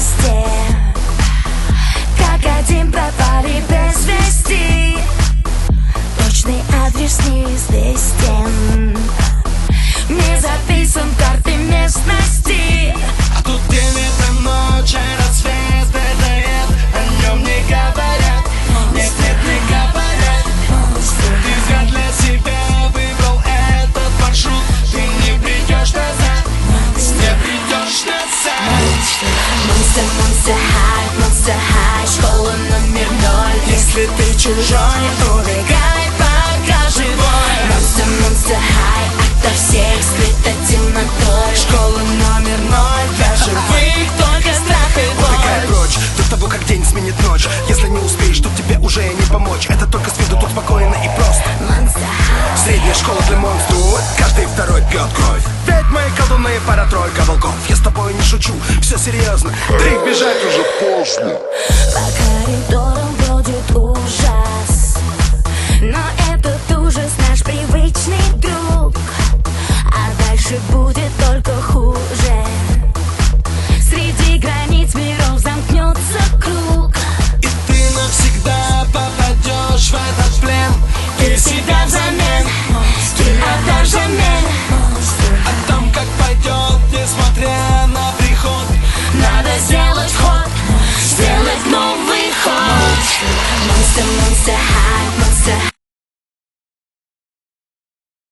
вместе, как один пропали без вести. Точный адрес неизвестен, не записан в карте местности. А тут где-то ночь, рассвет падает, о нем не говорят, нет, не говорят. Ты взгляд для себя выбрал этот маршрут, ты не придешь назад, не придешь назад. Monster high, школа номер 0. Если ты чужой, убегай, пока живой. Monster high, ото всех скрыта темнотой. Школа номер 0, для живых только страх и боль. Убегай прочь, до того, как день сменит ночь. Если не успеешь, тут тебе уже не помочь. Это только с виду, тут спокойно и просто. Средняя школа для монстров, каждый второй пьет кровь. Ведь мои колдуны, пара-тройка волков. Я с тобой не шучу, все серьезно. Дрейф бежать уже поздно. По коридорам бродит ужас, но этот ужас наш привычный друг. А дальше будет только хуже.